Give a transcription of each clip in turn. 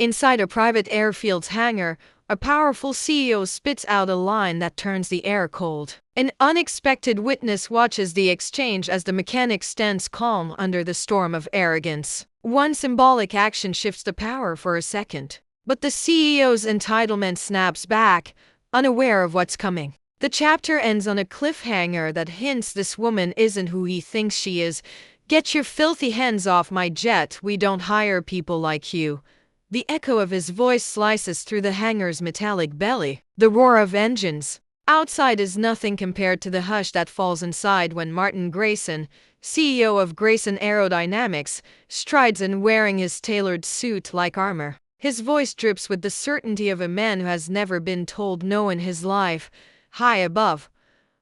Inside a private airfield's hangar, a powerful CEO spits out a line that turns the air cold. An unexpected witness watches the exchange as the mechanic stands calm under the storm of arrogance. One symbolic action shifts the power for a second. But the CEO's entitlement snaps back, unaware of what's coming. The chapter ends on a cliffhanger that hints this woman isn't who he thinks she is. "Get your filthy hands off my jet, we don't hire people like you." The echo of his voice slices through the hangar's metallic belly. The roar of engines outside is nothing compared to the hush that falls inside when Martin Grayson, CEO of Grayson Aerodynamics, strides in wearing his tailored suit like armor. His voice drips with the certainty of a man who has never been told no in his life. High above,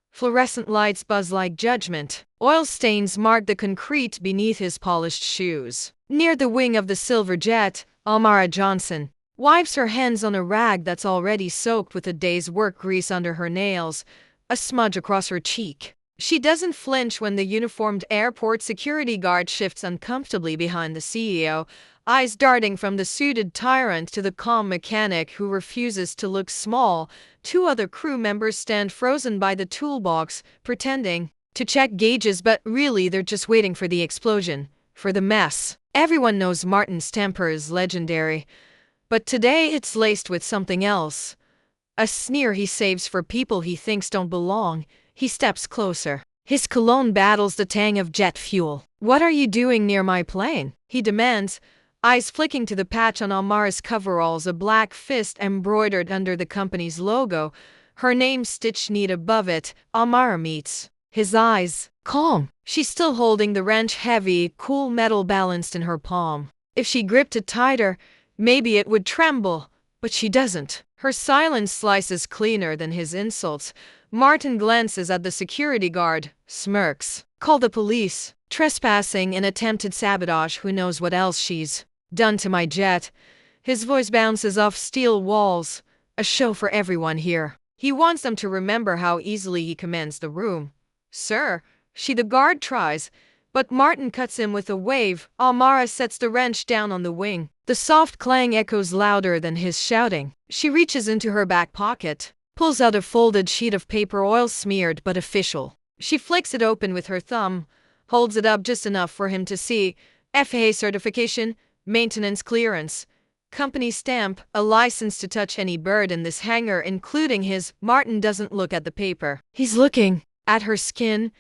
fluorescent lights buzz like judgment. Oil stains mark the concrete beneath his polished shoes. Near the wing of the silver jet, Almara Johnson wipes her hands on a rag that's already soaked with a day's work grease under her nails, a smudge across her cheek. She doesn't flinch when the uniformed airport security guard shifts uncomfortably behind the CEO, eyes darting from the suited tyrant to the calm mechanic who refuses to look small. Two other crew members stand frozen by the toolbox, pretending to check gauges, but really they're just waiting for the explosion, for the mess. Everyone knows Martin's temper is legendary, but today it's laced with something else. A sneer he saves for people he thinks don't belong. He steps closer. His cologne battles the tang of jet fuel. "What are you doing near my plane?" he demands, eyes flicking to the patch on Almara's coveralls, a black fist embroidered under the company's logo, her name stitched neat above it. Almara meets his eyes. Calm. She's still holding the wrench, heavy, cool metal balanced in her palm. If she gripped it tighter, maybe it would tremble, but she doesn't. Her silence slices cleaner than his insults. Martin glances at the security guard, smirks. "Call the police. Trespassing and attempted sabotage, who knows what else she's done to my jet." His voice bounces off steel walls, a show for everyone here. He wants them to remember how easily he commands the room. "Sir," the guard tries, but Martin cuts him with a wave. Almara sets the wrench down on the wing. The soft clang echoes louder than his shouting. She reaches into her back pocket, pulls out a folded sheet of paper, oil-smeared but official. She flicks it open with her thumb, holds it up just enough for him to see. "FAA certification, maintenance clearance, company stamp, a license to touch any bird in this hangar, including his." Martin doesn't look at the paper. He's looking at her skin,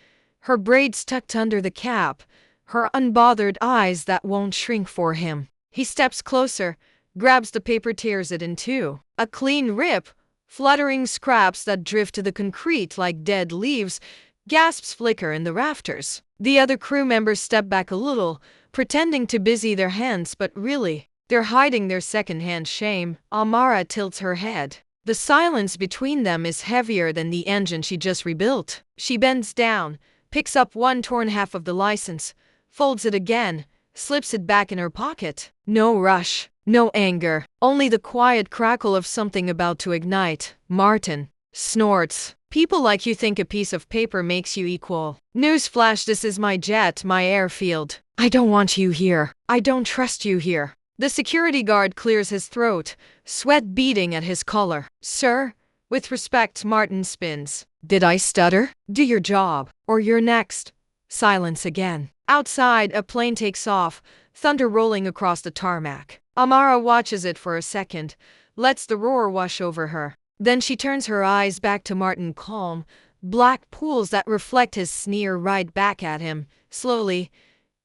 her braids tucked under the cap, her unbothered eyes that won't shrink for him. He steps closer, grabs the paper, tears it in two. A clean rip, fluttering scraps that drift to the concrete like dead leaves. Gasps flicker in the rafters. The other crew members step back a little, pretending to busy their hands, but really, they're hiding their second-hand shame. Almara tilts her head. The silence between them is heavier than the engine she just rebuilt. She bends down, picks up one torn half of the license, folds it again, slips it back in her pocket. No rush, no anger, only the quiet crackle of something about to ignite. Martin snorts. "People like you think a piece of paper makes you equal. Newsflash, this is my jet, my airfield. I don't want you here. I don't trust you here." The security guard clears his throat, sweat beading at his collar. "Sir," with respect, Martin spins. "Did I stutter? Do your job, or you're next." Silence again. Outside, a plane takes off, thunder rolling across the tarmac. Almara watches it for a second, lets the roar wash over her. Then she turns her eyes back to Martin, calm, black pools that reflect his sneer right back at him. Slowly,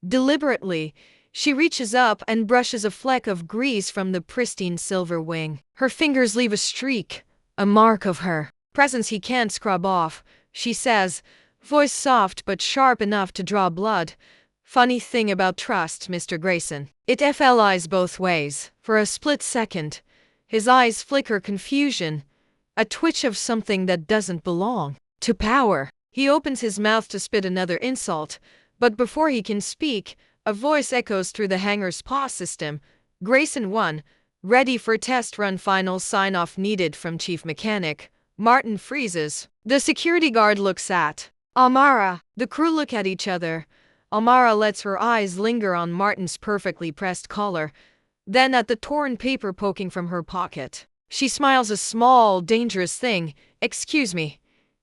deliberately, she reaches up and brushes a fleck of grease from the pristine silver wing. Her fingers leave a streak, a mark of her presence he can't scrub off. She says, voice soft but sharp enough to draw blood, "Funny thing about trust, Mr. Grayson. It flies both ways." For a split second, his eyes flicker confusion, a twitch of something that doesn't belong to power. He opens his mouth to spit another insult, but before he can speak, a voice echoes through the hangar's PAW system. "Grayson 1, ready for test run, final sign-off needed from Chief Mechanic." Martin freezes. The security guard looks at Almara. The crew look at each other. Almara lets her eyes linger on Martin's perfectly pressed collar. then at the torn paper poking from her pocket. She smiles, a small, dangerous thing. "Excuse me,"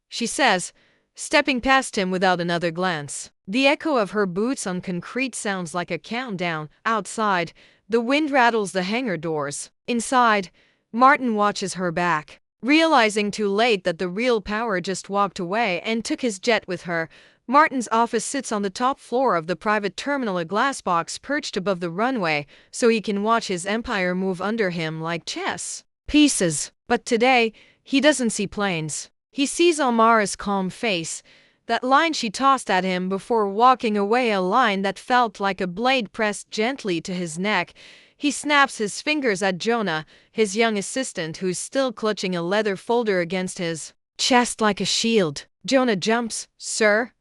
she says, stepping past him without another glance. The echo of her boots on concrete sounds like a countdown. Outside, the wind rattles the hangar doors. Inside, Martin watches her back. Realizing too late that the real power just walked away and took his jet with her, Martin's office sits on the top floor of the private terminal, a glass box perched above the runway so he can watch his empire move under him like chess pieces. But today, he doesn't see planes. He sees Almara's calm face, that line she tossed at him before walking away, a line that felt like a blade pressed gently to his neck. He snaps his fingers at Jonah, his young assistant, who's still clutching a leather folder against his chest like a shield. Jonah jumps. "Sir?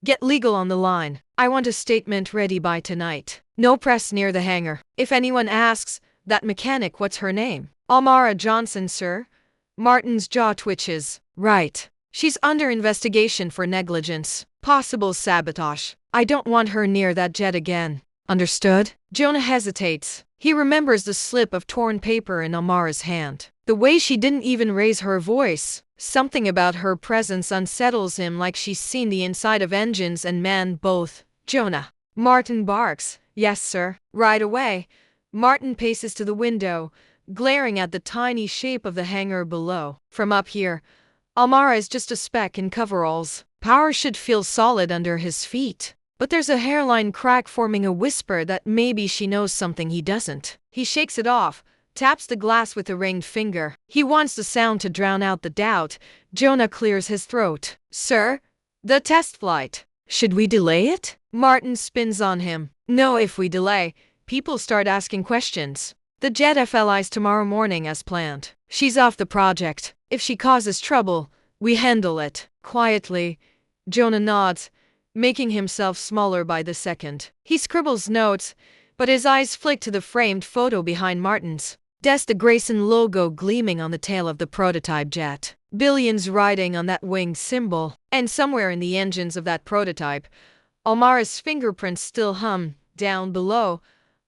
Get legal on the line. I want a statement ready by tonight. No press near the hangar. If anyone asks, that mechanic, what's her name?" "Almara Johnson, sir." Martin's jaw twitches. "Right. She's under investigation for negligence, possible sabotage. I don't want her near that jet again. Understood?" Jonah hesitates. He remembers the slip of torn paper in Almara's hand. The way she didn't even raise her voice. Something about her presence unsettles him, like she's seen the inside of engines and men both. "Jonah." Martin barks. "Yes, sir." Right away, Martin paces to the window, glaring at the tiny shape of the hangar below. From up here, Almara is just a speck in coveralls. Power should feel solid under his feet. But there's a hairline crack forming, a whisper that maybe she knows something he doesn't. He shakes it off, taps the glass with a ringed finger. He wants the sound to drown out the doubt. Jonah clears his throat. "Sir, the test flight. Should we delay it?" Martin spins on him. "No, if we delay, people start asking questions. The jet FLIs tomorrow morning as planned. She's off the project. If she causes trouble, we handle it." Quietly, Jonah nods, making himself smaller by the second. He scribbles notes, but his eyes flick to the framed photo behind Martin's desk, the Grayson logo gleaming on the tail of the prototype jet. Billions riding on that winged symbol. And somewhere in the engines of that prototype, Almara's fingerprints still hum. Down below,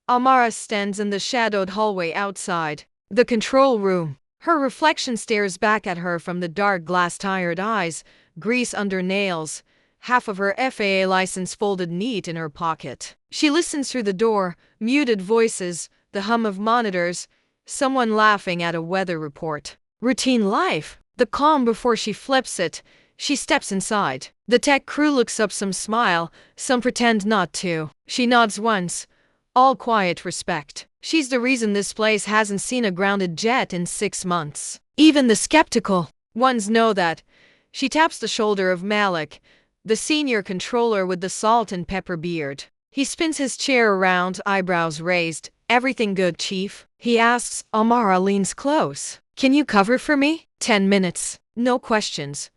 Almara stands in the shadowed hallway outside the control room. Her reflection stares back at her from the dark glass, tired eyes, grease under nails, half of her FAA license folded neat in her pocket. She listens through the door, muted voices, the hum of monitors, someone laughing at a weather report. Routine life. The calm before she flips it. She steps inside. The tech crew looks up, some smile, some pretend not to. She nods once. All quiet respect. She's the reason this place hasn't seen a grounded jet in 6 months. Even the skeptical ones know that. She taps the shoulder of Malik, the senior controller with the salt and pepper beard. He spins his chair around, eyebrows raised. "Everything good, Chief?" he asks. Almara leans close. "Can you cover for me?" 10 minutes. No questions.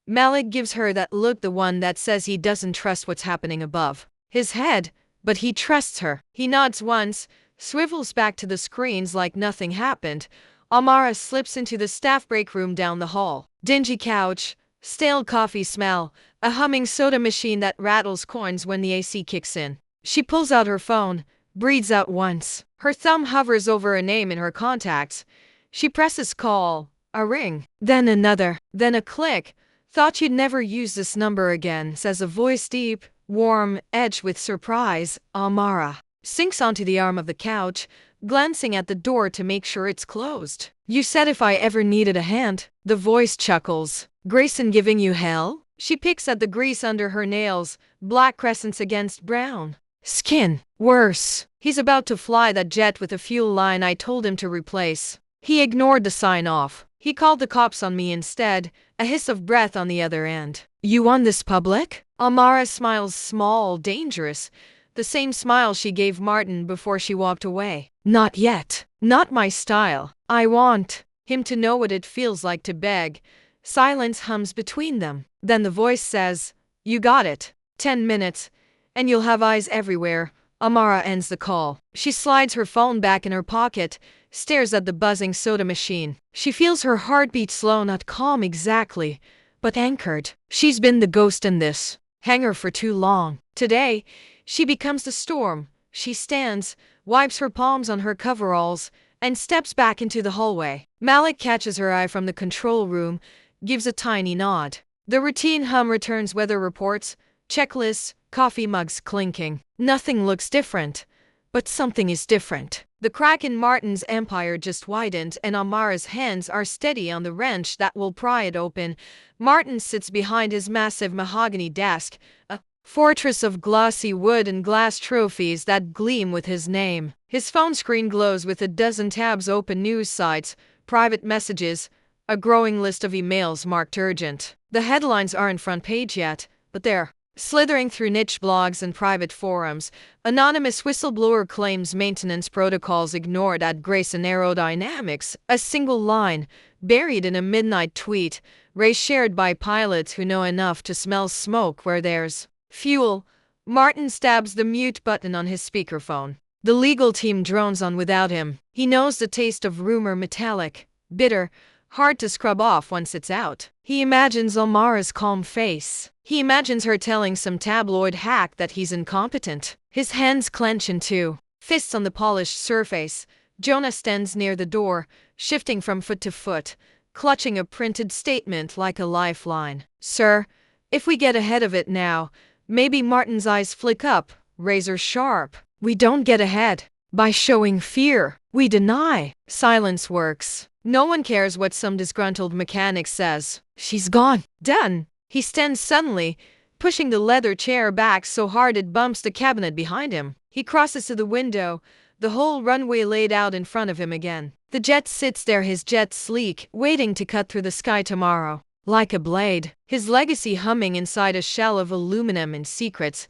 Malik gives her that look, the one that says he doesn't trust what's happening above his head, but he trusts her. He nods once, swivels back to the screens like nothing happened. Almara slips into the staff break room down the hall. Dingy couch, stale coffee smell, a humming soda machine that rattles coins when the AC kicks in. She pulls out her phone, breathes out once. Her thumb hovers over a name in her contacts. She presses call, a ring, then another, then a click. "Thought you'd never use this number again," says a voice, deep, warm, edged with surprise. Almara sinks onto the arm of the couch, glancing at the door to make sure it's closed. "You said if I ever needed a hand." The voice chuckles. "Grayson giving you hell?" She picks at the grease under her nails, black crescents against brown skin. "Worse. He's about to fly that jet with a fuel line I told him to replace. He ignored the sign-off. He called the cops on me instead." A hiss of breath on the other end. "You want this public?" Almara smiles, small, dangerous. The same smile she gave Martin before she walked away. "Not yet. Not my style. I want him to know what it feels like to beg." Silence hums between them. Then the voice says, "You got it. 10 minutes, and you'll have eyes everywhere." Almara ends the call. She slides her phone back in her pocket, stares at the buzzing soda machine. She feels her heartbeat slow, not calm exactly, but anchored. She's been the ghost in this hangar for too long. Today, she becomes the storm. She stands, wipes her palms on her coveralls, and steps back into the hallway. Malik catches her eye from the control room, gives a tiny nod. The routine hum returns: weather reports, checklists, coffee mugs clinking. Nothing looks different, but something is different. The crack in Martin's empire just widened, and Amara's hands are steady on the wrench that will pry it open. Martin sits behind his massive mahogany desk, a fortress of glossy wood and glass trophies that gleam with his name. His phone screen glows with a dozen tabs open: news sites, private messages, a growing list of emails marked urgent. The headlines aren't front page yet, but they're slithering through niche blogs and private forums. Anonymous whistleblower claims maintenance protocols ignored at Grayson Aerodynamics. A single line, buried in a midnight tweet, race shared by pilots who know enough to smell smoke where there's fuel. Martin stabs the mute button on his speakerphone. The legal team drones on without him. He knows the taste of rumor: metallic, bitter, hard to scrub off once it's out. He imagines Amara's calm face. He imagines her telling some tabloid hack that he's incompetent. His hands clench into fists on the polished surface. Jonah stands near the door, shifting from foot to foot, clutching a printed statement like a lifeline. "Sir, if we get ahead of it now," maybe Martin's eyes flick up, razor sharp. "We don't get ahead by showing fear. We deny." Silence works. No one cares what some disgruntled mechanic says. "She's gone. Done." He stands suddenly, pushing the leather chair back so hard it bumps the cabinet behind him. He crosses to the window, the whole runway laid out in front of him again. The jet sits there, his jet sleek, waiting to cut through the sky tomorrow. Like a blade, his legacy humming inside a shell of aluminum and secrets.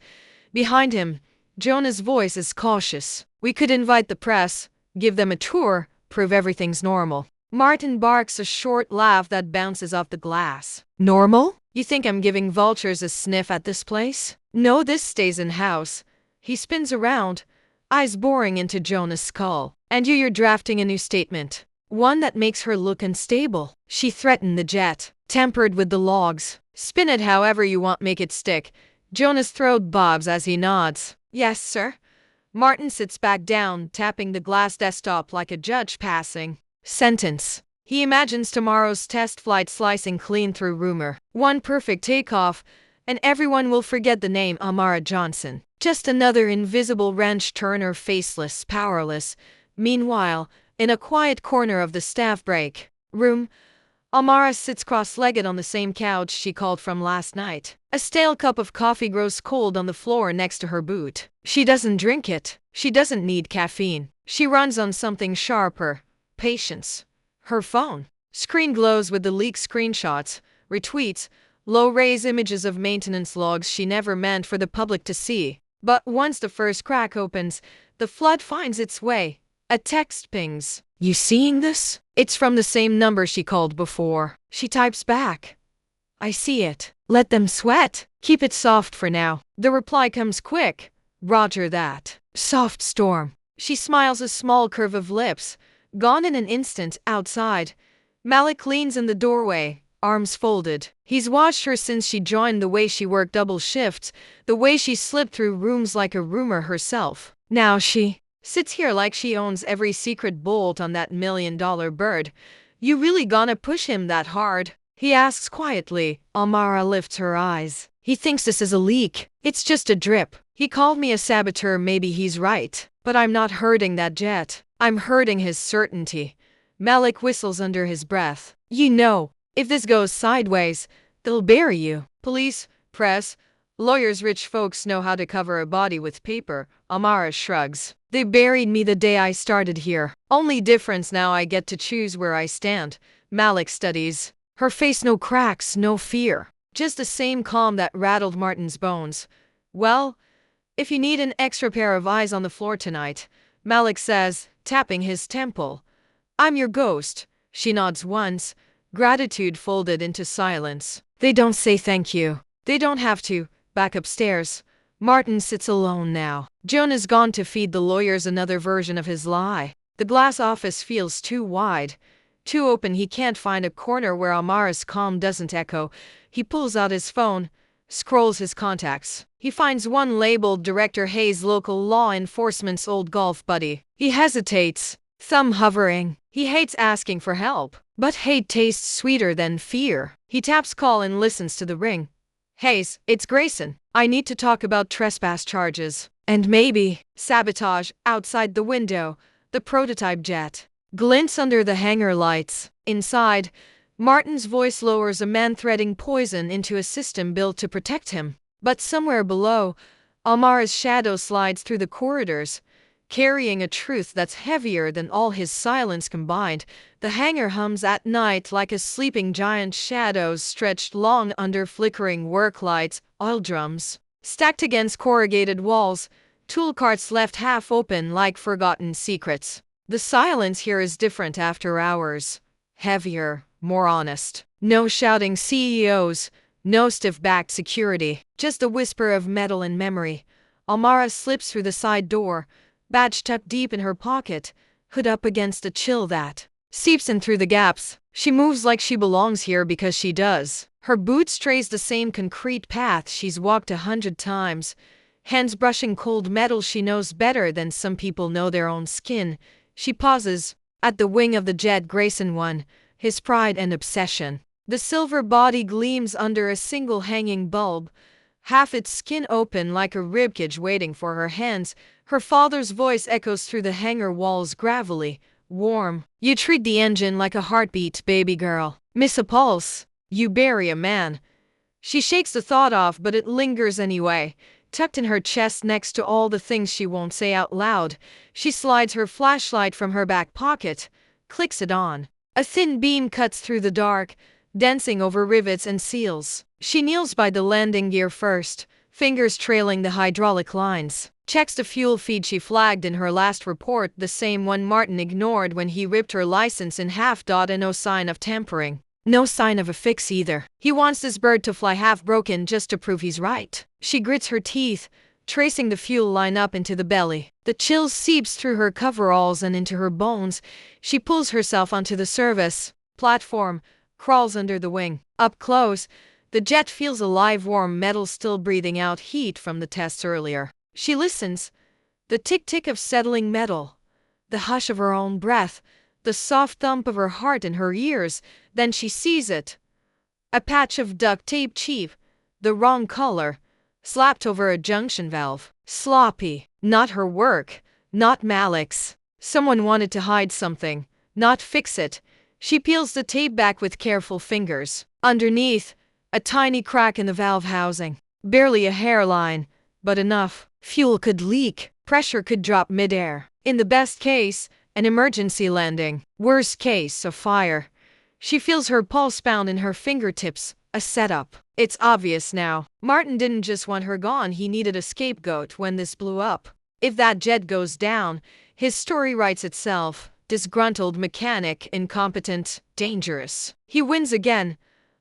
Behind him, Jonah's voice is cautious. "We could invite the press, give them a tour, prove everything's normal." Martin barks a short laugh that bounces off the glass. "Normal? You think I'm giving vultures a sniff at this place? No, this stays in-house." He spins around, eyes boring into Jonah's skull. "And you're drafting a new statement. One that makes her look unstable." She threatened the jet, tempered with the logs. "Spin it however you want, make it stick." Jonah's throat bobs as he nods. "Yes, sir." Martin sits back down, tapping the glass desktop like a judge passing sentence. He imagines tomorrow's test flight slicing clean through rumor. One perfect takeoff, and everyone will forget the name Amara Johnson. Just another invisible wrench turner, faceless, powerless. Meanwhile, in a quiet corner of the staff break room, Amara sits cross-legged on the same couch she called from last night. A stale cup of coffee grows cold on the floor next to her boot. She doesn't drink it. She doesn't need caffeine. She runs on something sharper: patience. Her phone screen glows with the leaked screenshots, retweets, low-res images of maintenance logs she never meant for the public to see. But once the first crack opens, the flood finds its way. A text pings. "You seeing this?" It's from the same number she called before. She types back, "I see it. Let them sweat. Keep it soft for now." The reply comes quick. "Roger that. Soft storm." She smiles, a small curve of lips. Gone in an instant. Outside, Malik leans in the doorway, arms folded. He's watched her since she joined, the way she worked double shifts, the way she slipped through rooms like a rumor herself. Now she sits here like she owns every secret bolt on that $1 million bird. "You really gonna push him that hard?" he asks quietly. Amara lifts her eyes. "He thinks this is a leak. It's just a drip. He called me a saboteur. Maybe he's right. But I'm not hurting that jet. I'm hurting his certainty." Malik whistles under his breath. "You know, if this goes sideways, they'll bury you. Police, press, lawyers, rich folks know how to cover a body with paper." Amara shrugs. "They buried me the day I started here. Only difference now, I get to choose where I stand." Malik studies her face. No cracks, no fear. Just the same calm that rattled Martin's bones. "Well, if you need an extra pair of eyes on the floor tonight," Malik says, tapping his temple, "I'm your ghost." She nods once, gratitude folded into silence. They don't say thank you. They don't have to. Back upstairs, Martin sits alone now. Jonah's gone to feed the lawyers another version of his lie. The glass office feels too wide, too open. He can't find a corner where Amara's calm doesn't echo. He pulls out his phone, Scrolls his contacts. He finds one labeled Director Hayes, local law enforcement's old golf buddy. He hesitates, thumb hovering. He hates asking for help, but hate tastes sweeter than fear. He taps call and listens to the ring. Hayes, it's Grayson. I need to talk about trespass charges. And maybe sabotage. Outside the window, the prototype jet glints under the hangar lights. Inside, Martin's voice lowers a man threading poison into a system built to protect him. But somewhere below, Almara's shadow slides through the corridors, carrying a truth that's heavier than all his silence combined. The hangar hums at night like a sleeping giant, shadows stretched long under flickering work lights, oil drums stacked against corrugated walls, tool carts left half open like forgotten secrets. The silence here is different after hours. Heavier, more honest. No shouting CEOs, no stiff-backed security, just a whisper of metal and memory. Almara slips through the side door, badge tucked deep in her pocket, hood up against a chill that seeps in through the gaps. She moves like she belongs here because she does. Her boots trace the same concrete path she's walked 100 times, hands brushing cold metal she knows better than some people know their own skin. She pauses at the wing of the jet Grayson won, his pride and obsession. The silver body gleams under a single hanging bulb, half its skin open like a ribcage waiting for her hands. Her father's voice echoes through the hangar walls, gravelly, warm. You treat the engine like a heartbeat, baby girl. Miss a pulse. You bury a man. She shakes the thought off, but it lingers anyway. Tucked in her chest next to all the things she won't say out loud, she slides her flashlight from her back pocket, clicks it on. A thin beam cuts through the dark, dancing over rivets and seals. She kneels by the landing gear first, fingers trailing the hydraulic lines. Checks the fuel feed she flagged in her last report, the same one Martin ignored when he ripped her license in half. And no sign of tampering. No sign of a fix either. He wants this bird to fly half broken just to prove he's right. She grits her teeth, tracing the fuel line up into the belly. The chill seeps through her coveralls and into her bones. She pulls herself onto the service platform, crawls under the wing. Up close, the jet feels alive, warm metal still breathing out heat from the tests earlier. She listens. The tick-tick of settling metal, the hush of her own breath, the soft thump of her heart in her ears. Then she sees it. A patch of duct tape, cheap, the wrong color, slapped over a junction valve. Sloppy. Not her work, not Malik's. Someone wanted to hide something, not fix it. She peels the tape back with careful fingers. Underneath, a tiny crack in the valve housing. Barely a hairline, but enough. Fuel could leak, pressure could drop midair. In the best case, an emergency landing. Worst case, a fire. She feels her pulse pound in her fingertips, a setup. It's obvious now. Martin didn't just want her gone, he needed a scapegoat when this blew up. If that jet goes down, his story writes itself. Disgruntled mechanic, incompetent, dangerous. He wins again.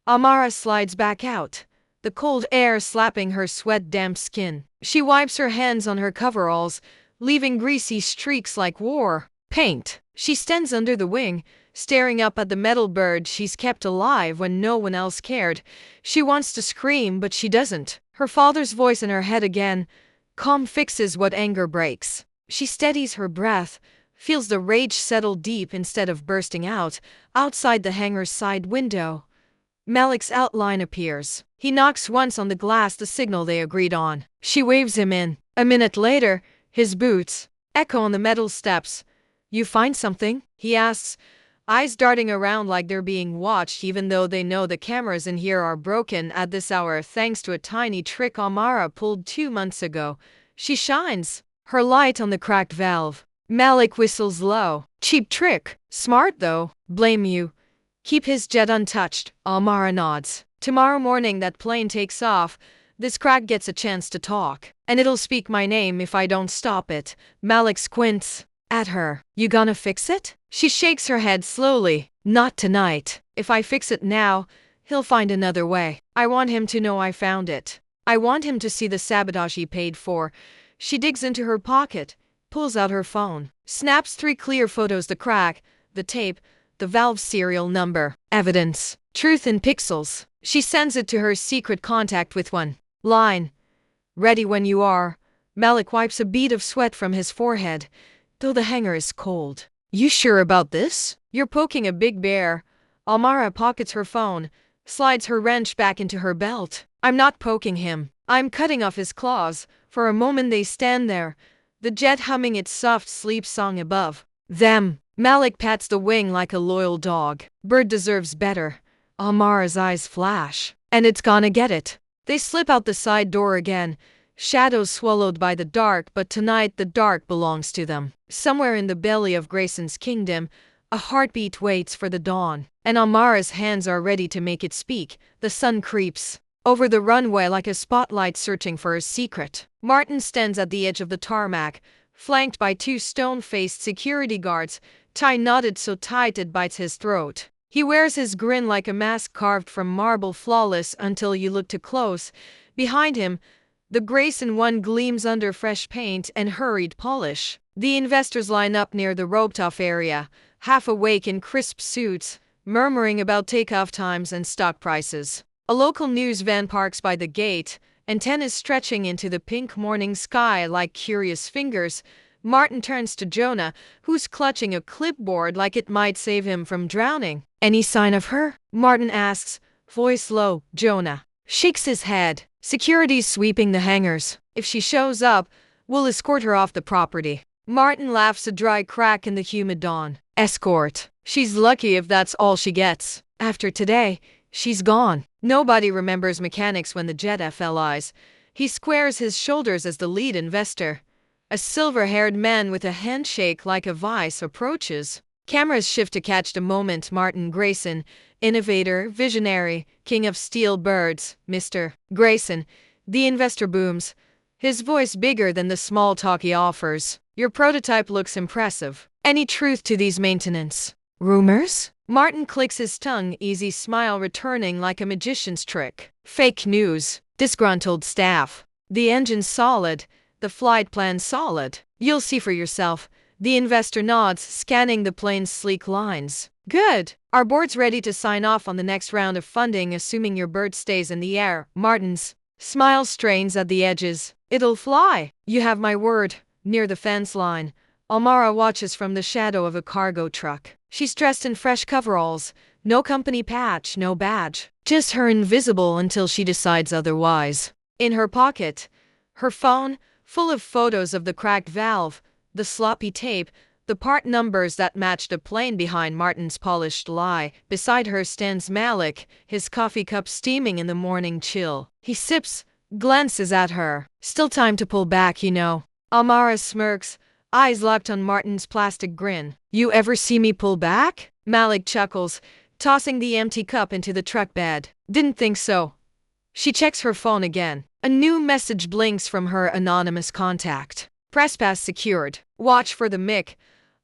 Almara slides back out, the cold air slapping her sweat-damp skin. She wipes her hands on her coveralls, leaving greasy streaks like war paint. She stands under the wing, staring up at the metal bird she's kept alive when no one else cared. She wants to scream, but she doesn't. Her father's voice in her head again. Calm fixes what anger breaks. She steadies her breath, feels the rage settle deep instead of bursting out. Outside the hangar's side window, Malik's outline appears. He knocks once on the glass, the signal they agreed on. She waves him in. A minute later, his boots echo on the metal steps. You find something? He asks, eyes darting around like they're being watched, even though they know the cameras in here are broken at this hour thanks to a tiny trick Almara pulled 2 months ago. She shines her light on the cracked valve. Malik whistles low. Cheap trick. Smart though. Blame you. Keep his jet untouched. Almara nods. Tomorrow morning that plane takes off. This crack gets a chance to talk. And it'll speak my name if I don't stop it. Malik squints at her. You gonna fix it? She shakes her head slowly. Not tonight. If I fix it now, he'll find another way. I want him to know I found it. I want him to see the sabotage he paid for. She digs into her pocket, pulls out her phone, snaps 3 clear photos, the crack, the tape, the valve serial number. Evidence. Truth in pixels. She sends it to her secret contact with one Line. Ready when you are. Malik wipes a bead of sweat from his forehead, though the hangar is cold. You sure about this? You're poking a big bear. Almara pockets her phone, slides her wrench back into her belt. I'm not poking him. I'm cutting off his claws. For a moment they stand there, the jet humming its soft sleep song above them. Malik pats the wing like a loyal dog. Bird deserves better. Almara's eyes flash. And it's gonna get it. They slip out the side door again, shadows swallowed by the dark, but tonight the dark belongs to them. Somewhere in the belly of Grayson's kingdom, a heartbeat waits for the dawn, and Almara's hands are ready to make it speak. The sun creeps over the runway like a spotlight searching for a secret. Martin stands at the edge of the tarmac, flanked by two stone-faced security guards, tie knotted so tight it bites his throat. He wears his grin like a mask carved from marble, flawless until you look too close. Behind him, the Grayson one gleams under fresh paint and hurried polish. The investors line up near the roped-off area, half awake in crisp suits, murmuring about takeoff times and stock prices. A local news van parks by the gate, antennas stretching into the pink morning sky like curious fingers. Martin turns to Jonah, who's clutching a clipboard like it might save him from drowning. Any sign of her? Martin asks, voice low. Jonah shakes his head. Security's sweeping the hangars. If she shows up, we'll escort her off the property. Martin laughs, a dry crack in the humid dawn. Escort. She's lucky if that's all she gets. After today, she's gone. Nobody remembers mechanics when the jet FLIs. He squares his shoulders as the lead investor. A silver-haired man with a handshake like a vice approaches. Cameras shift to catch the moment. Martin Grayson, innovator, visionary, king of steel birds, Mr. Grayson. The investor booms, his voice bigger than the small talk he offers. Your prototype looks impressive. Any truth to these maintenance rumors? Martin clicks his tongue, easy smile returning like a magician's trick. Fake news. Disgruntled staff. The engine's solid. The flight plan solid. You'll see for yourself. The investor nods, scanning the plane's sleek lines. Good. Our board's ready to sign off on the next round of funding, assuming your bird stays in the air. Martin's smile strains at the edges. It'll fly. You have my word. Near the fence line, Almara watches from the shadow of a cargo truck. She's dressed in fresh coveralls. No company patch, no badge. Just her invisible until she decides otherwise. In her pocket, her phone, full of photos of the cracked valve, the sloppy tape, the part numbers that match the plane. Behind Martin's polished lie, beside her stands Malik, his coffee cup steaming in the morning chill. He sips, glances at her. Still time to pull back, you know. Almara smirks, eyes locked on Martin's plastic grin. You ever see me pull back? Malik chuckles, tossing the empty cup into the truck bed. Didn't think so. She checks her phone again. A new message blinks from her anonymous contact. Press pass secured. Watch for the mic.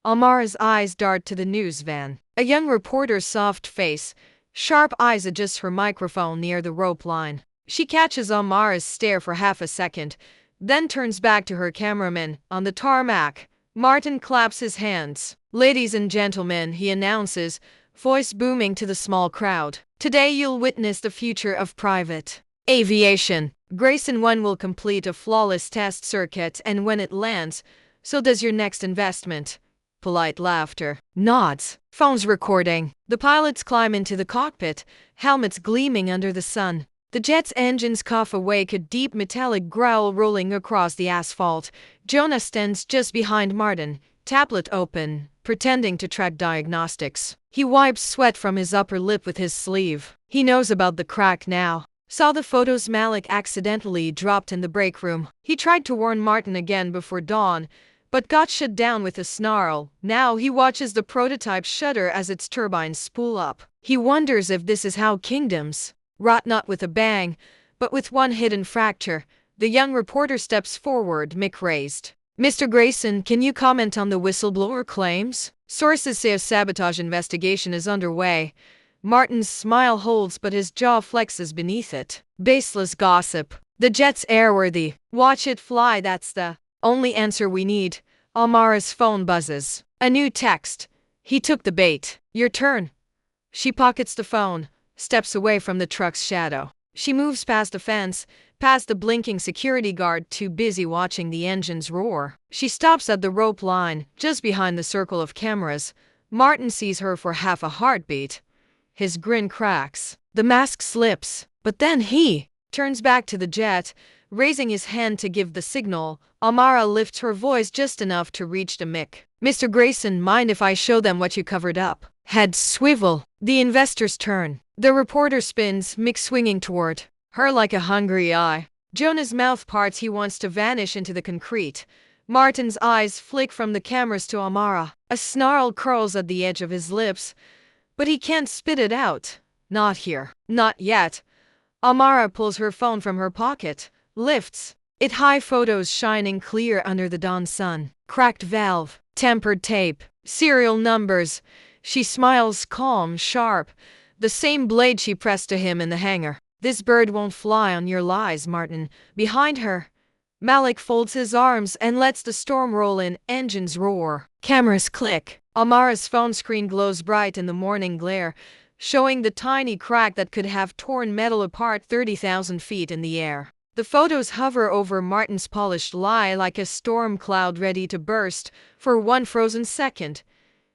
Almara's eyes dart to the news van. A young reporter's soft face, sharp eyes adjust her microphone near the rope line. She catches Almara's stare for half a second, then turns back to her cameraman on the tarmac. Martin claps his hands. Ladies and gentlemen, he announces, voice booming to the small crowd. Today you'll witness the future of private aviation. Grayson 1 will complete a flawless test circuit, and when it lands, so does your next investment. Polite laughter. Nods. Phones recording. The pilots climb into the cockpit, helmets gleaming under the sun. The jet's engines cough awake, a deep metallic growl rolling across the asphalt. Jonah stands just behind Martin, tablet open, pretending to track diagnostics. He wipes sweat from his upper lip with his sleeve. He knows about the crack now. Saw the photos Malik accidentally dropped in the break room. He tried to warn Martin again before dawn, but got shut down with a snarl. Now he watches the prototype shudder as its turbines spool up. He wonders if this is how kingdoms rot, not with a bang, but with one hidden fracture. The young reporter steps forward, mic raised. Mr. Grayson, can you comment on the whistleblower claims? Sources say a sabotage investigation is underway. Martin's smile holds, but his jaw flexes beneath it. Baseless gossip. The jet's airworthy. Watch it fly, that's the only answer we need. Almara's phone buzzes. A new text. He took the bait. Your turn. She pockets the phone, steps away from the truck's shadow. She moves past the fence, past the blinking security guard too busy watching the engines roar. She stops at the rope line, just behind the circle of cameras. Martin sees her for half a heartbeat. His grin cracks. The mask slips. But then he turns back to the jet, raising his hand to give the signal. Amara lifts her voice just enough to reach the mic. "Mr. Grayson, mind if I show them what you covered up?" Head swivel. The investor's turn. The reporter spins, mic swinging toward her like a hungry eye. Jonah's mouth parts. He wants to vanish into the concrete. Martin's eyes flick from the cameras to Amara. A snarl curls at the edge of his lips, but he can't spit it out. Not here. Not yet. Amara pulls her phone from her pocket, lifts it high, photos shining clear under the dawn sun. Cracked valve, tempered tape, serial numbers. She smiles, calm, sharp, the same blade she pressed to him in the hangar. "This bird won't fly on your lies, Martin." Behind her, Malik folds his arms and lets the storm roll in. Engines roar. Cameras click. Amara's phone screen glows bright in the morning glare, showing the tiny crack that could have torn metal apart 30,000 feet in the air. The photos hover over Martin's polished lie like a storm cloud ready to burst for one frozen second.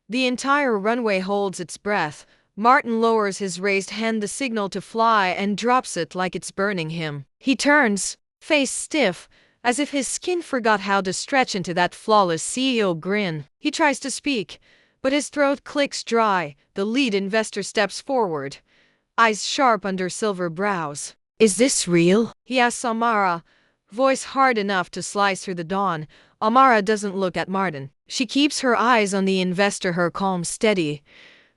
The entire runway holds its breath. Martin lowers his raised hand, the signal to fly, and drops it like it's burning him. He turns, face stiff, as if his skin forgot how to stretch into that flawless CEO grin. He tries to speak, but his throat clicks dry. The lead investor steps forward, eyes sharp under silver brows. "Is this real?" he asks Amara, voice hard enough to slice through the dawn. Amara doesn't look at Martin. She keeps her eyes on the investor, her calm steady,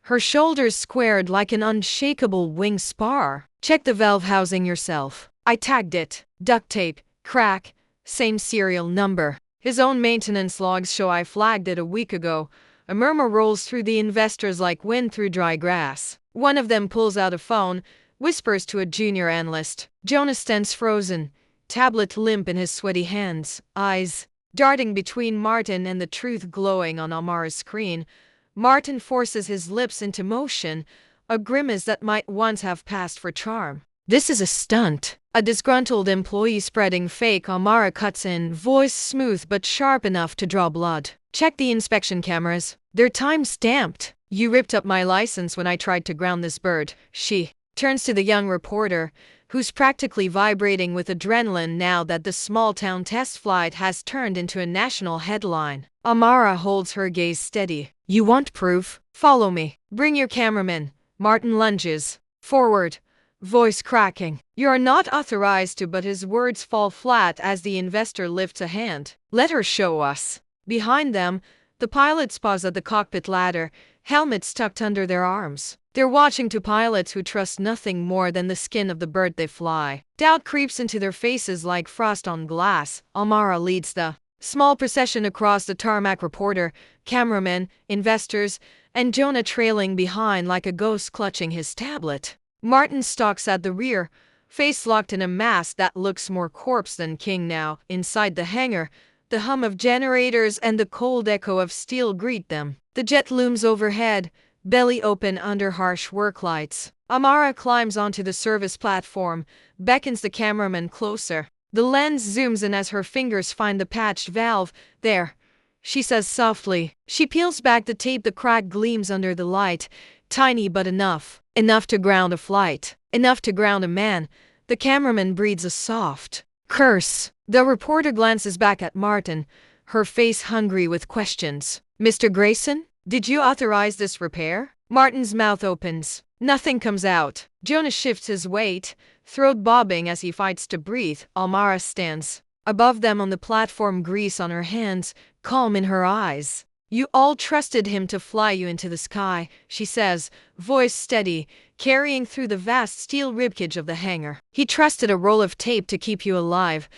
her shoulders squared like an unshakable wing spar. "Check the valve housing yourself. I tagged it. Duct tape, crack, same serial number." His own maintenance logs show I flagged it a week ago. A murmur rolls through the investors like wind through dry grass. One of them pulls out a phone, whispers to a junior analyst. Jonah stands frozen, tablet limp in his sweaty hands, eyes darting between Martin and the truth glowing on Amara's screen. Martin forces his lips into motion, a grimace that might once have passed for charm. "This is a stunt." A disgruntled employee spreading fake. Amara cuts in, voice smooth but sharp enough to draw blood. "Check the inspection cameras. They're time-stamped. You ripped up my license when I tried to ground this bird." She turns to the young reporter, who's practically vibrating with adrenaline now that the small-town test flight has turned into a national headline. Amara holds her gaze steady. "You want proof? Follow me. Bring your cameraman." Martin lunges forward, voice cracking. "You're not authorized to," but his words fall flat as the investor lifts a hand. "Let her show us." Behind them, the pilots pause at the cockpit ladder, helmets tucked under their arms. They're watching two pilots who trust nothing more than the skin of the bird they fly. Doubt creeps into their faces like frost on glass. Amara leads the small procession across the tarmac, reporter, cameramen, investors, and Jonah trailing behind like a ghost clutching his tablet. Martin stalks at the rear, face locked in a mask that looks more corpse than king now. Inside the hangar, the hum of generators and the cold echo of steel greet them. The jet looms overhead, belly open under harsh work lights. Amara climbs onto the service platform, beckons the cameraman closer. The lens zooms in as her fingers find the patched valve. "There," she says softly. She peels back the tape. The crack gleams under the light, tiny but enough. Enough to ground a flight. Enough to ground a man. The cameraman breathes a soft curse. The reporter glances back at Martin, her face hungry with questions. "Mr. Grayson, did you authorize this repair?" Martin's mouth opens. Nothing comes out. Jonah shifts his weight, throat bobbing as he fights to breathe. Amara stands above them on the platform, grease on her hands, calm in her eyes. "You all trusted him to fly you into the sky," she says, voice steady, carrying through the vast steel ribcage of the hangar. "He trusted a roll of tape to keep you alive."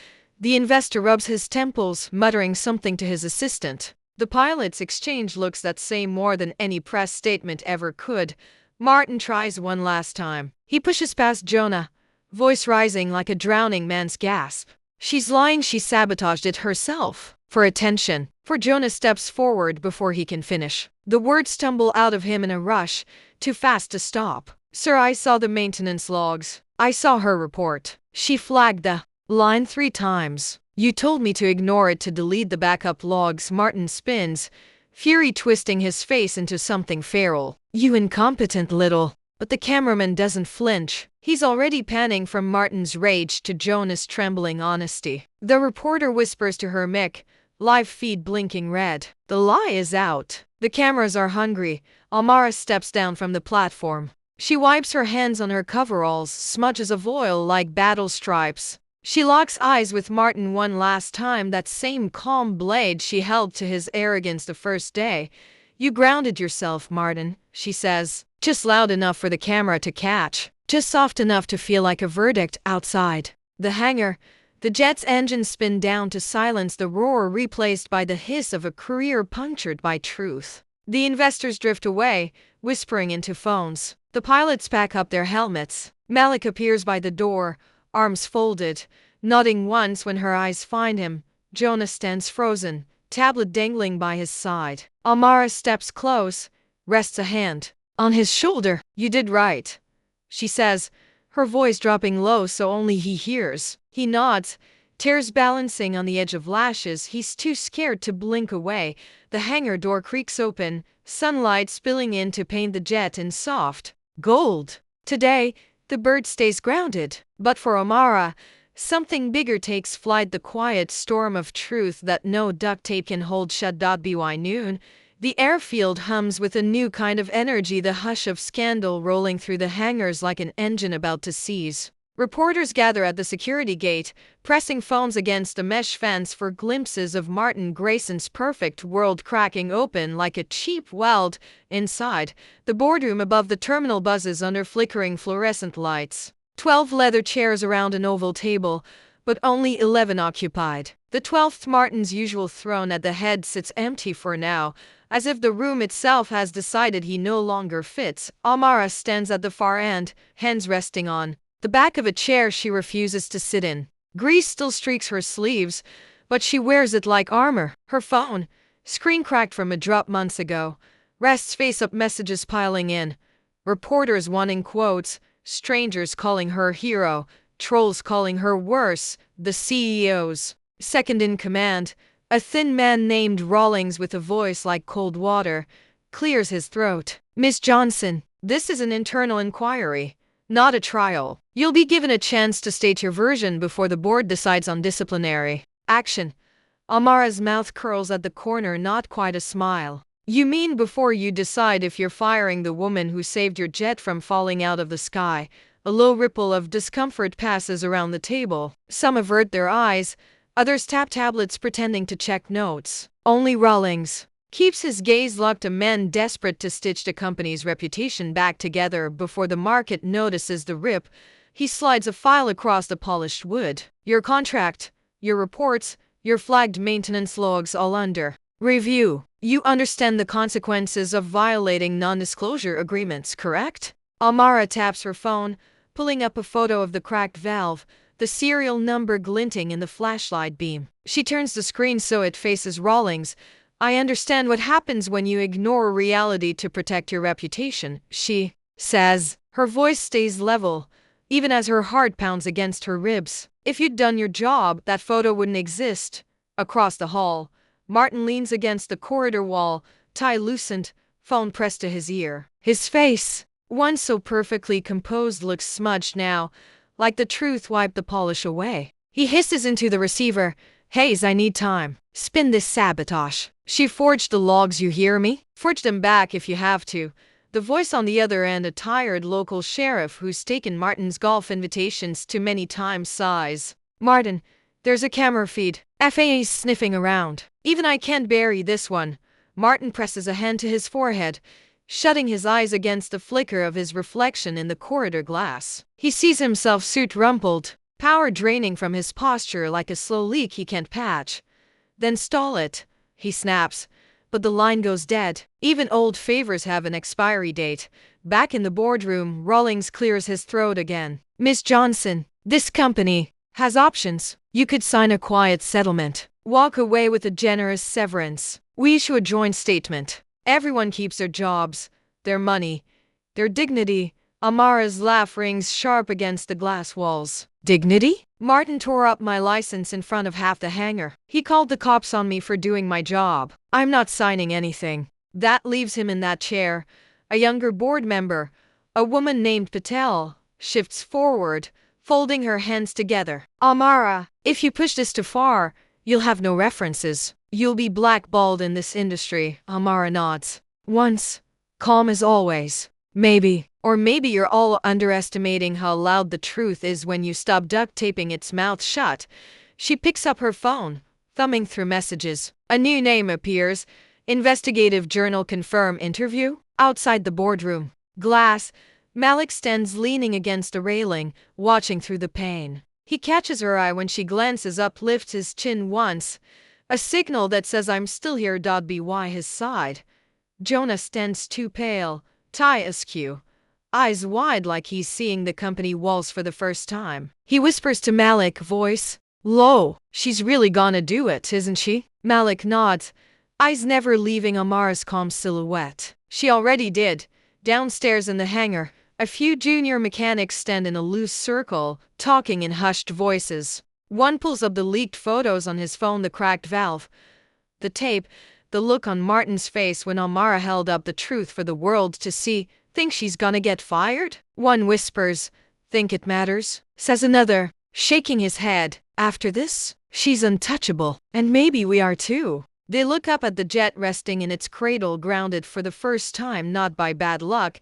The investor rubs his temples, muttering something to his assistant. The pilots exchange looks that say more than any press statement ever could. Martin tries one last time. He pushes past Jonah, voice rising like a drowning man's gasp. "She's lying. She sabotaged it herself. For attention." For Jonah steps forward before he can finish. The words stumble out of him in a rush, too fast to stop. "Sir, I saw the maintenance logs. I saw her report. She flagged the line 3 times. You told me to ignore it to delete the backup logs. Martin spins, fury twisting his face into something feral. You incompetent little. But the cameraman doesn't flinch. He's already panning from Martin's rage to Jonah's trembling honesty. The reporter whispers to her mic, live feed blinking red. The lie is out. The cameras are hungry. Amara steps down from the platform. She wipes her hands on her coveralls, smudges of oil like battle stripes. She locks eyes with Martin one last time, that same calm blade she held to his arrogance the first day. You grounded yourself, Martin, she says. Just loud enough for the camera to catch. Just soft enough to feel like a verdict outside the hangar. The jet's engines spin down to silence the roar, replaced by the hiss of a career punctured by truth. The investors drift away, whispering into phones. The pilots pack up their helmets. Malik appears by the door, arms folded, nodding once when her eyes find him. Jonah stands frozen, tablet dangling by his side. Amara steps close, rests a hand on his shoulder. You did right, she says, her voice dropping low so only he hears. He nods, tears balancing on the edge of lashes. He's too scared to blink away. The hangar door creaks open, sunlight spilling in to paint the jet in soft gold. Today, the bird stays grounded. But for Amara, something bigger takes flight, the quiet storm of truth that no duct tape can hold shut. By noon, the airfield hums with a new kind of energy, the hush of scandal rolling through the hangars like an engine about to seize. Reporters gather at the security gate, pressing phones against the mesh fence for glimpses of Martin Grayson's perfect world cracking open like a cheap weld. Inside, the boardroom above the terminal buzzes under flickering fluorescent lights. 12 leather chairs around an oval table, but only 11 occupied. The 12th, Martin's usual throne at the head, sits empty for now, as if the room itself has decided he no longer fits. Amara stands at the far end, hands resting on the back of a chair she refuses to sit in. Grease still streaks her sleeves, but she wears it like armor. Her phone, screen cracked from a drop months ago, rests face up, messages piling in. Reporters wanting quotes, strangers calling her hero, trolls calling her worse. The CEO's second in command, a thin man named Rawlings with a voice like cold water, clears his throat. Miss Johnson, this is an internal inquiry, not a trial. You'll be given a chance to state your version before the board decides on disciplinary action. Amara's mouth curls at the corner, not quite a smile. You mean before you decide if you're firing the woman who saved your jet from falling out of the sky? A low ripple of discomfort passes around the table. Some avert their eyes, others tap tablets pretending to check notes. Only Rawlings keeps his gaze locked, a man desperate to stitch the company's reputation back together before the market notices the rip. He slides a file across the polished wood. Your contract, your reports, your flagged maintenance logs, all under review. You understand the consequences of violating non-disclosure agreements, correct? Amara taps her phone, pulling up a photo of the cracked valve, the serial number glinting in the flashlight beam. She turns the screen so it faces Rawlings. I understand what happens when you ignore reality to protect your reputation, she says. Her voice stays level, even as her heart pounds against her ribs. If you'd done your job, that photo wouldn't exist. Across the hall, Martin leans against the corridor wall, tie loosened, phone pressed to his ear. His face, once so perfectly composed, looks smudged now, like the truth wiped the polish away. He hisses into the receiver, Hayes, I need time. Spin this sabotage. She forged the logs, you hear me? Forge them back if you have to. The voice on the other end, a tired local sheriff who's taken Martin's golf invitations too many times, sighs. Martin, there's a camera feed. FAA's sniffing around. Even I can't bury this one. Martin presses a hand to his forehead, shutting his eyes against the flicker of his reflection in the corridor glass. He sees himself, suit rumpled, power draining from his posture like a slow leak he can't patch. Then stall it, he snaps, but the line goes dead. Even old favors have an expiry date. Back in the boardroom, Rawlings clears his throat again. Miss Johnson, this company has options. You could sign a quiet settlement, walk away with a generous severance. We issue a joint statement. Everyone keeps their jobs, their money, their dignity, Amara's laugh rings sharp against the glass walls. Dignity? Martin tore up my license in front of half the hangar. He called the cops on me for doing my job. I'm not signing anything. That leaves him in that chair. A younger board member, a woman named Patel, shifts forward, folding her hands together. Amara, if you push this too far, you'll have no references. You'll be blackballed in this industry. Amara nods. Once, calm as always. Maybe. Or maybe you're all underestimating how loud the truth is when you stop duct taping its mouth shut. She picks up her phone, thumbing through messages. A new name appears. Investigative journal confirm interview. Outside the boardroom. Glass. Malik stands leaning against the railing, watching through the pane. He catches her eye when she glances up, lifts his chin once. A signal that says I'm still here. By his side. Jonah stands too pale, tie askew, eyes wide like he's seeing the company walls for the first time. He whispers to Malik, voice low, "She's really gonna do it, isn't she?" Malik nods, eyes never leaving Amara's calm silhouette. She already did. Downstairs in the hangar, a few junior mechanics stand in a loose circle, talking in hushed voices. One pulls up the leaked photos on his phone, the cracked valve, the tape, the look on Martin's face when Amara held up the truth for the world to see. Think she's gonna get fired? One whispers, "Think it matters?" Says another, shaking his head, "After this, she's untouchable. And maybe we are too." They look up at the jet resting in its cradle, grounded for the first time, not by bad luck,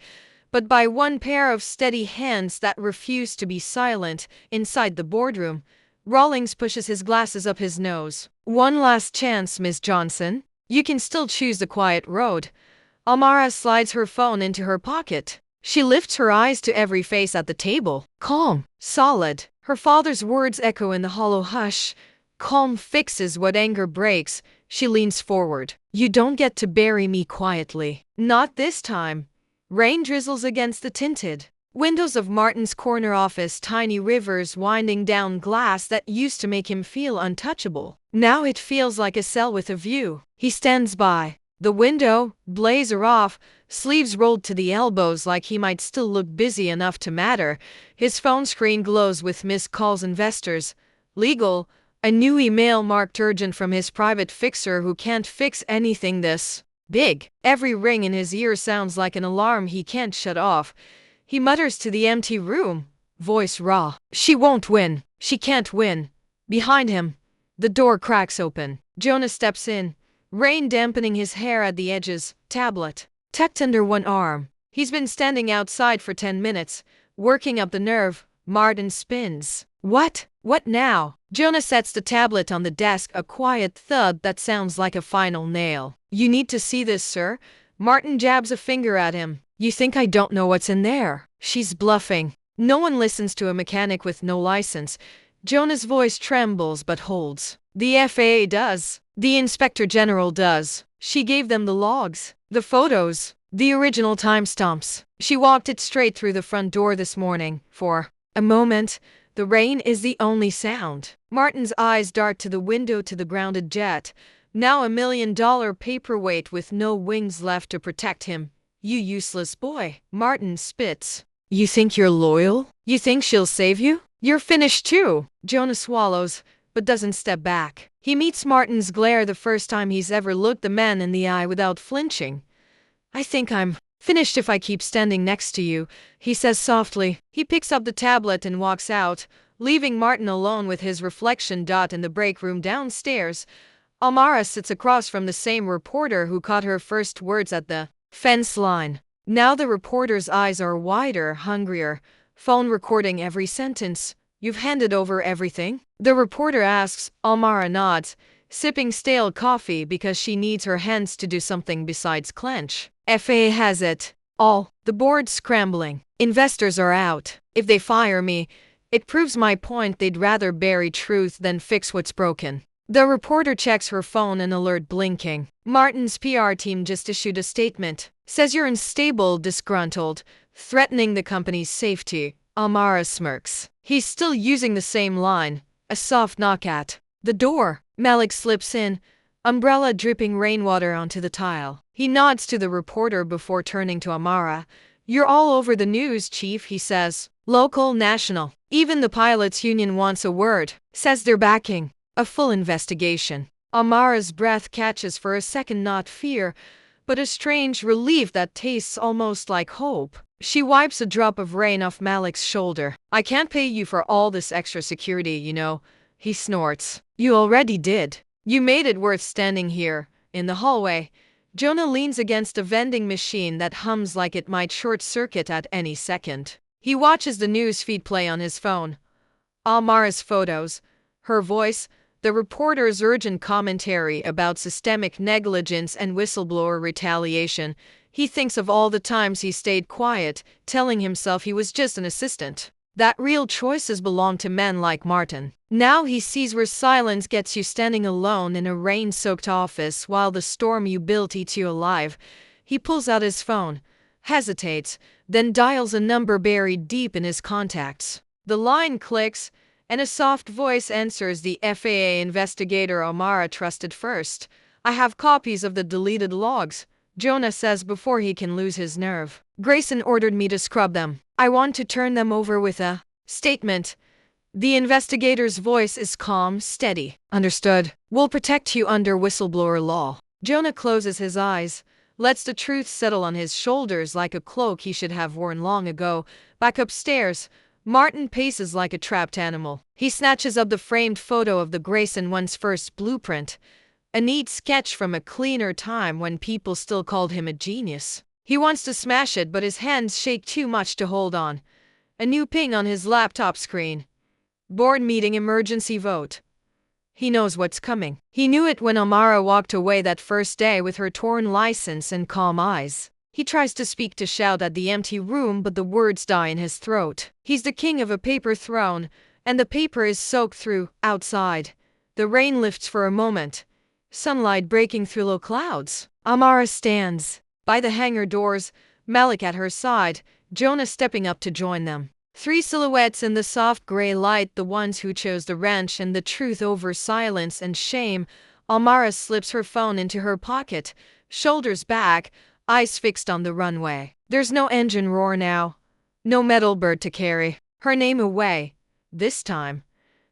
but by one pair of steady hands that refuse to be silent. Inside the boardroom, Rawlings pushes his glasses up his nose. "One last chance, Miss Johnson. You can still choose the quiet road." Amara slides her phone into her pocket. She lifts her eyes to every face at the table. Calm, solid. Her father's words echo in the hollow hush. Calm fixes what anger breaks. She leans forward. "You don't get to bury me quietly. Not this time." Rain drizzles against the tinted windows of Martin's corner office, tiny rivers winding down glass that used to make him feel untouchable. Now it feels like a cell with a view. He stands by the window, blazer off, sleeves rolled to the elbows like he might still look busy enough to matter. His phone screen glows with missed calls. Investors. Legal. A new email marked urgent from his private fixer who can't fix anything this big. Every ring in his ear sounds like an alarm he can't shut off. He mutters to the empty room, voice raw. "She won't win. She can't win." Behind him, the door cracks open. Jonah steps in, rain dampening his hair at the edges, tablet tucked under one arm. He's been standing outside for 10 minutes, working up the nerve. Martin spins. What? What now? Jonah sets the tablet on the desk, a quiet thud that sounds like a final nail. "You need to see this, sir." Martin jabs a finger at him. "You think I don't know what's in there?" She's bluffing. No one listens to a mechanic with no license. Jonah's voice trembles but holds. "The FAA does. The Inspector General does. She gave them the logs, the photos, the original timestamps. She walked it straight through the front door this morning." For a moment, the rain is the only sound. Martin's eyes dart to the window, to the grounded jet, now $1 million paperweight with no wings left to protect him. "You useless boy." Martin spits. "You think you're loyal? You think she'll save you? You're finished too." Jonah swallows, but doesn't step back. He meets Martin's glare the first time he's ever looked the man in the eye without flinching. "I think I'm finished if I keep standing next to you," he says softly. He picks up the tablet and walks out, leaving Martin alone with his reflection. In the break room downstairs, Amara sits across from the same reporter who caught her first words at the fence line. Now the reporter's eyes are wider, hungrier, phone recording every sentence. "You've handed over everything?" the reporter asks. Amara nods, sipping stale coffee because she needs her hands to do something besides clench. "FAA has it all. The board's scrambling. Investors are out. If they fire me, it proves my point. They'd rather bury truth than fix what's broken." The reporter checks her phone, an alert blinking. "Martin's PR team just issued a statement. Says you're unstable, disgruntled, threatening the company's safety." Amara smirks. He's still using the same line. A soft knock at the door. Malik slips in, umbrella dripping rainwater onto the tile. He nods to the reporter before turning to Amara. You're all over the news, Chief, he says. Local, national. Even the pilots' union wants a word. Says they're backing a full investigation. Amara's breath catches for a second, not fear, but a strange relief that tastes almost like hope. She wipes a drop of rain off Malik's shoulder. I can't pay you for all this extra security, you know, he snorts. You already did. You made it worth standing here. In the hallway, Jonah leans against a vending machine that hums like it might short circuit at any second. He watches the news feed play on his phone. Amara's photos, her voice, the reporter's urgent commentary about systemic negligence and whistleblower retaliation. He thinks of all the times he stayed quiet, telling himself he was just an assistant. That real choices belong to men like Martin. Now he sees where silence gets you, standing alone in a rain-soaked office while the storm you built eats you alive. He pulls out his phone, hesitates, then dials a number buried deep in his contacts. The line clicks, and a soft voice answers, the FAA investigator Amara trusted first. I have copies of the deleted logs, Jonah says before he can lose his nerve. Grayson ordered me to scrub them. I want to turn them over with a statement. The investigator's voice is calm, steady. Understood. We'll protect you under whistleblower law. Jonah closes his eyes, lets the truth settle on his shoulders like a cloak he should have worn long ago. Back upstairs, Martin paces like a trapped animal. He snatches up the framed photo of the Grayson one's first blueprint, a neat sketch from a cleaner time when people still called him a genius. He wants to smash it, but his hands shake too much to hold on. A new ping on his laptop screen. Board meeting, emergency vote. He knows what's coming. He knew it when Amara walked away that first day with her torn license and calm eyes. He tries to speak, to shout at the empty room, but the words die in his throat. He's the king of a paper throne, and the paper is soaked through. Outside, the rain lifts for a moment, sunlight breaking through low clouds. Amara stands by the hangar doors, Malik at her side, Jonah stepping up to join them. Three silhouettes in the soft gray light, the ones who chose the wrench and the truth over silence and shame. Amara slips her phone into her pocket, shoulders back, eyes fixed on the runway. There's no engine roar now, no metal bird to carry her name away. This time,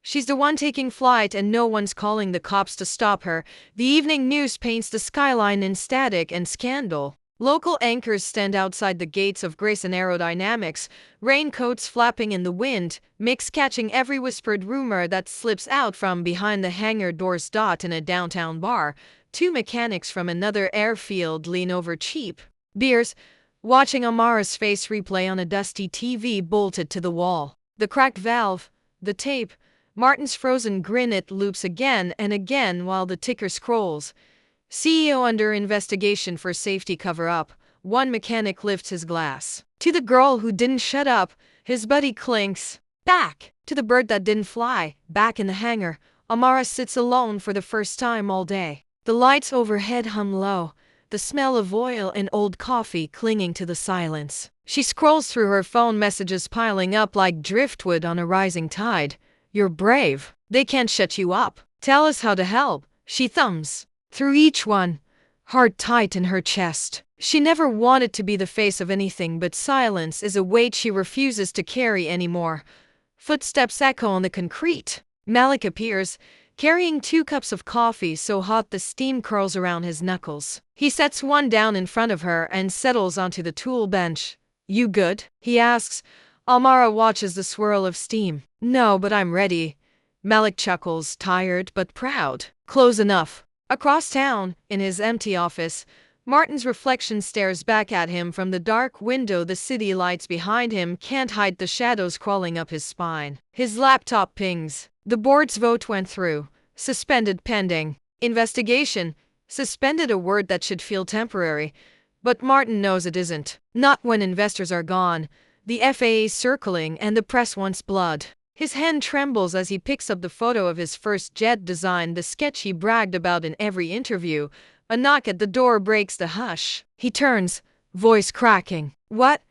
she's the one taking flight, and no one's calling the cops to stop her. The evening news paints the skyline in static and scandal. Local anchors stand outside the gates of Grayson Aerodynamics, raincoats flapping in the wind, mix catching every whispered rumor that slips out from behind the hangar doors. In a downtown bar, two mechanics from another airfield lean over cheap beers, watching Amara's face replay on a dusty TV bolted to the wall. The cracked valve, the tape, Martin's frozen grin. It loops again and again while the ticker scrolls. CEO under investigation for safety cover-up. One mechanic lifts his glass to the girl who didn't shut up. His buddy clinks back to the bird that didn't fly. Back in the hangar, Amara sits alone for the first time all day. The lights overhead hum low, the smell of oil and old coffee clinging to the silence. She scrolls through her phone, messages piling up like driftwood on a rising tide. You're brave. They can't shut you up. Tell us how to help. She thumbs through each one, heart tight in her chest. She never wanted to be the face of anything, but silence is a weight she refuses to carry anymore. Footsteps echo on the concrete. Malik appears, carrying 2 cups of coffee so hot the steam curls around his knuckles. He sets one down in front of her and settles onto the tool bench. You good? He asks. Amara watches the swirl of steam. No, but I'm ready. Malik chuckles, tired but proud. Close enough. Across town, in his empty office, Martin's reflection stares back at him from the dark window. The city lights behind him can't hide the shadows crawling up his spine. His laptop pings. The board's vote went through. Suspended pending investigation. Suspended, a word that should feel temporary, but Martin knows it isn't. Not when investors are gone, the FAA circling, and the press wants blood. His hand trembles as he picks up the photo of his first jet design, the sketch he bragged about in every interview. A knock at the door breaks the hush. He turns, voice cracking. What?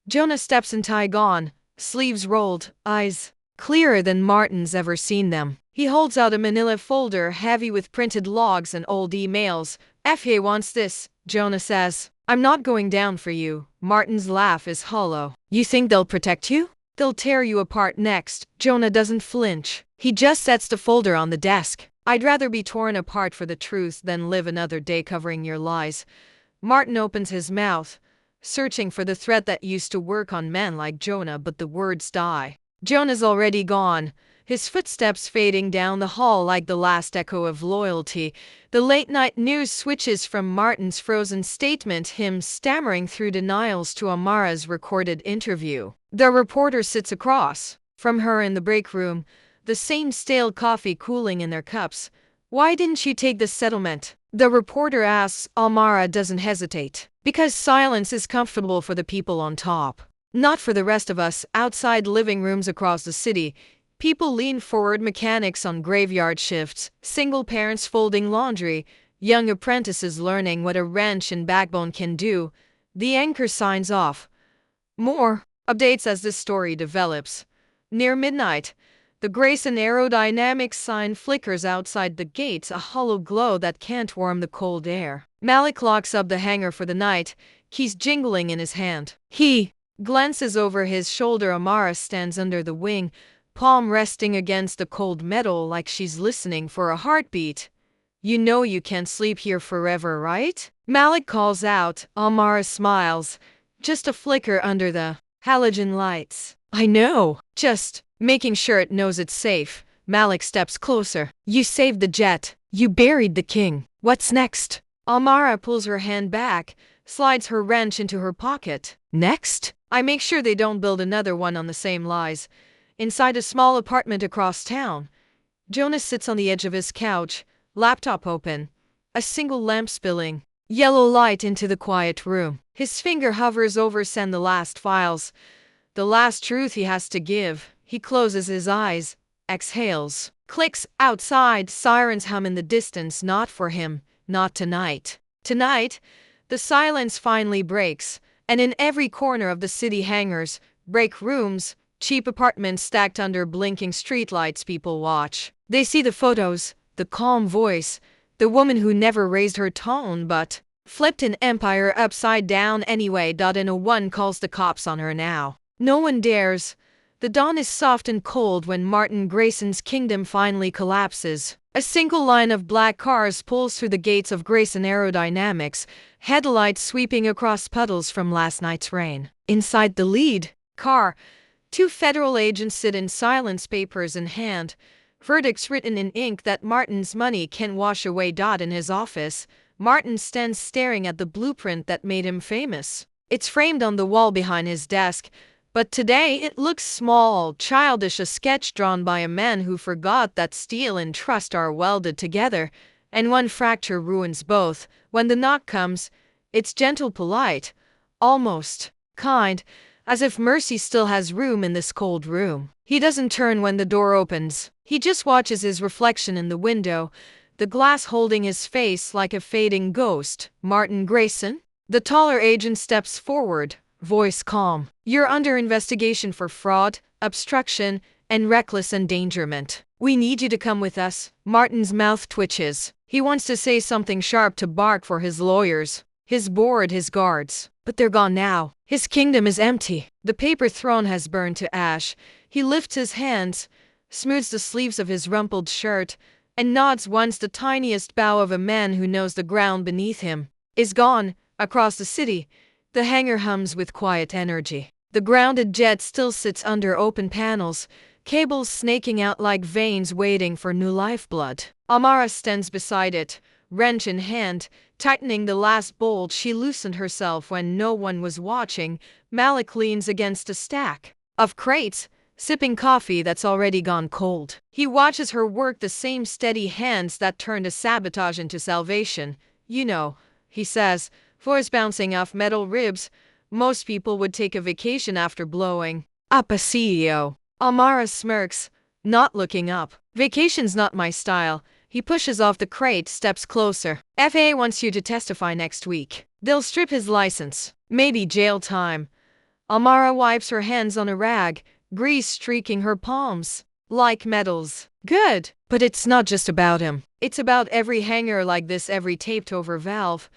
Jonah steps in, tie gone, sleeves rolled, eyes clearer than Martin's ever seen them. He holds out a manila folder heavy with printed logs and old emails. FAA wants this, Jonah says. I'm not going down for you. Martin's laugh is hollow. You think they'll protect you? They'll tear you apart next. Jonah doesn't flinch. He just sets the folder on the desk. I'd rather be torn apart for the truth than live another day covering your lies. Martin opens his mouth, searching for the thread that used to work on men like Jonah, but the words die. Jonah's already gone, his footsteps fading down the hall like the last echo of loyalty. The late-night news switches from Martin's frozen statement, him stammering through denials, to Amara's recorded interview. The reporter sits across from her in the break room, the same stale coffee cooling in their cups. Why didn't you take the settlement? The reporter asks. Amara doesn't hesitate. Because silence is comfortable for the people on top, not for the rest of us. Outside living rooms across the city, people lean forward, mechanics on graveyard shifts, single parents folding laundry, young apprentices learning what a wrench and backbone can do. The anchor signs off. More updates as this story develops. Near midnight, the Grayson aerodynamics sign flickers outside the gates, a hollow glow that can't warm the cold air. Malik locks up the hangar for the night, keys jingling in his hand. He glances over his shoulder. Amara stands under the wing, palm resting against the cold metal like she's listening for a heartbeat. You know you can't sleep here forever, right? Malik calls out. Amara smiles, just a flicker under the halogen lights. I know. Just making sure it knows it's safe. Malik steps closer. You saved the jet. You buried the king. What's next? Amara pulls her hand back, slides her wrench into her pocket. Next? I make sure they don't build another one on the same lies. Inside a small apartment across town, Jonas sits on the edge of his couch, laptop open, a single lamp spilling yellow light into the quiet room. His finger hovers over send the last files, the last truth he has to give. He closes his eyes, exhales. Clicks outside, sirens hum in the distance. Not for him, not tonight. Tonight, the silence finally breaks, and in every corner of the city hangars, break rooms, cheap apartments stacked under blinking streetlights, people watch. They see the photos, the calm voice, the woman who never raised her tone but flipped an empire upside down anyway. No one calls the cops on her now. No one dares. The dawn is soft and cold when Martin Grayson's kingdom finally collapses. A single line of black cars pulls through the gates of Grayson Aerodynamics, headlights sweeping across puddles from last night's rain. Inside the lead car, two federal agents sit in silence, papers in hand, verdicts written in ink that Martin's money can wash away. In his office, Martin stands staring at the blueprint that made him famous. It's framed on the wall behind his desk, but today it looks small, childish, a sketch drawn by a man who forgot that steel and trust are welded together, and one fracture ruins both. When the knock comes, it's gentle, polite, almost kind, as if mercy still has room in this cold room. He doesn't turn when the door opens. He just watches his reflection in the window, the glass holding his face like a fading ghost. Martin Grayson? The taller agent steps forward, voice calm. You're under investigation for fraud, obstruction, and reckless endangerment. We need you to come with us. Martin's mouth twitches. He wants to say something sharp, to bark for his lawyers, his board, his guards. But they're gone now. His kingdom is empty. The paper throne has burned to ash. He lifts his hands, smooths the sleeves of his rumpled shirt, and nods once, the tiniest bow of a man who knows the ground beneath him is gone. Across the city, the hangar hums with quiet energy. The grounded jet still sits under open panels, cables snaking out like veins waiting for new lifeblood. Amara stands beside it, wrench in hand, tightening the last bolt. She loosened herself when no one was watching. Malik leans against a stack of crates, sipping coffee that's already gone cold. He watches her work, the same steady hands that turned a sabotage into salvation. You know, he says, voice bouncing off metal ribs, most people would take a vacation after blowing up a CEO. Amara smirks, not looking up. Vacation's not my style. He pushes off the crate, steps closer. FAA wants you to testify next week. They'll strip his license. Maybe jail time. Amara wipes her hands on a rag, grease streaking her palms like metals. Good. But it's not just about him. It's about every hangar like this, every taped over valve,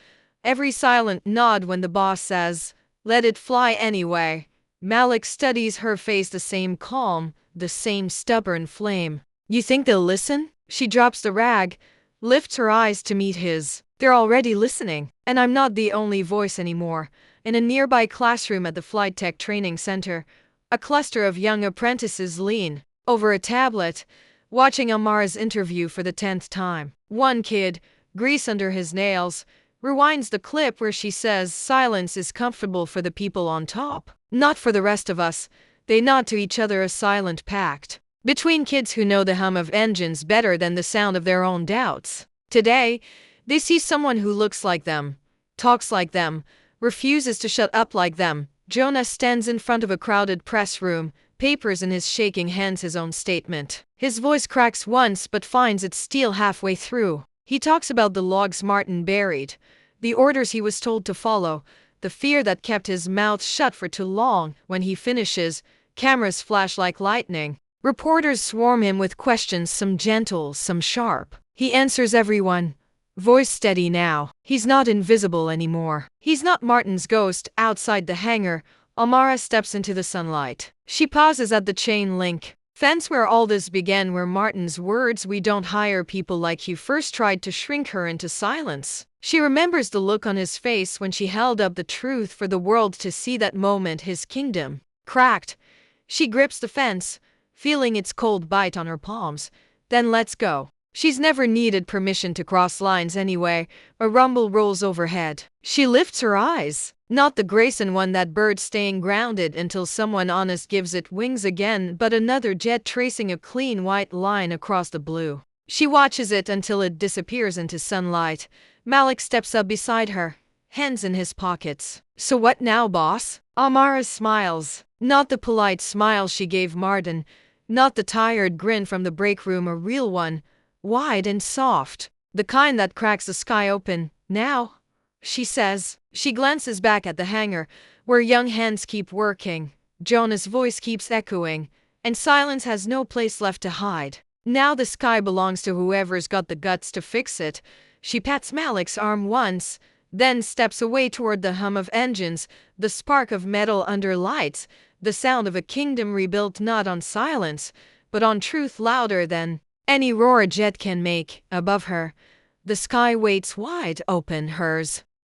Every silent nod when the boss says, "Let it fly anyway." Malik studies her face, the same calm, the same stubborn flame. "You think they'll listen?" She drops the rag, lifts her eyes to meet his. "They're already listening. And I'm not the only voice anymore." In a nearby classroom at the Flight Tech Training Center, a cluster of young apprentices lean over a tablet, watching Amara's interview for the 10th time. One kid, grease under his nails, rewinds the clip where she says silence is comfortable for the people on top, not for the rest of us. They nod to each other, a silent pact between kids who know the hum of engines better than the sound of their own doubts. Today, they see someone who looks like them, talks like them, refuses to shut up like them. Jonah stands in front of a crowded press room, papers in his shaking hands, his own statement. His voice cracks once but finds its steel halfway through. He talks about the logs Martin buried, the orders he was told to follow, the fear that kept his mouth shut for too long. When he finishes, cameras flash like lightning. Reporters swarm him with questions, some gentle, some sharp. He answers everyone, voice steady now. He's not invisible anymore. He's not Martin's ghost. Outside the hangar, Amara steps into the sunlight. She pauses at the chain link fence where all this began, where Martin's words, "We don't hire people like you," first tried to shrink her into silence. She remembers the look on his face when she held up the truth for the world to see. That moment, his kingdom cracked. She grips the fence, feeling its cold bite on her palms, then lets go. She's never needed permission to cross lines anyway. A rumble rolls overhead. She lifts her eyes. Not the Grayson one, that bird staying grounded until someone honest gives it wings again, but another jet tracing a clean white line across the blue. She watches it until it disappears into sunlight. Malik steps up beside her, hands in his pockets. "So what now, boss?" Amara smiles. Not the polite smile she gave Martin, not the tired grin from the break room, a real one, wide and soft, the kind that cracks the sky open. "Now," she says. She glances back at the hangar, where young hands keep working. Jonah's voice keeps echoing, and silence has no place left to hide. Now the sky belongs to whoever's got the guts to fix it. She pats Malik's arm once, then steps away toward the hum of engines, the spark of metal under lights, the sound of a kingdom rebuilt not on silence, but on truth, louder than any roar a jet can make. Above her, the sky waits wide open, hers.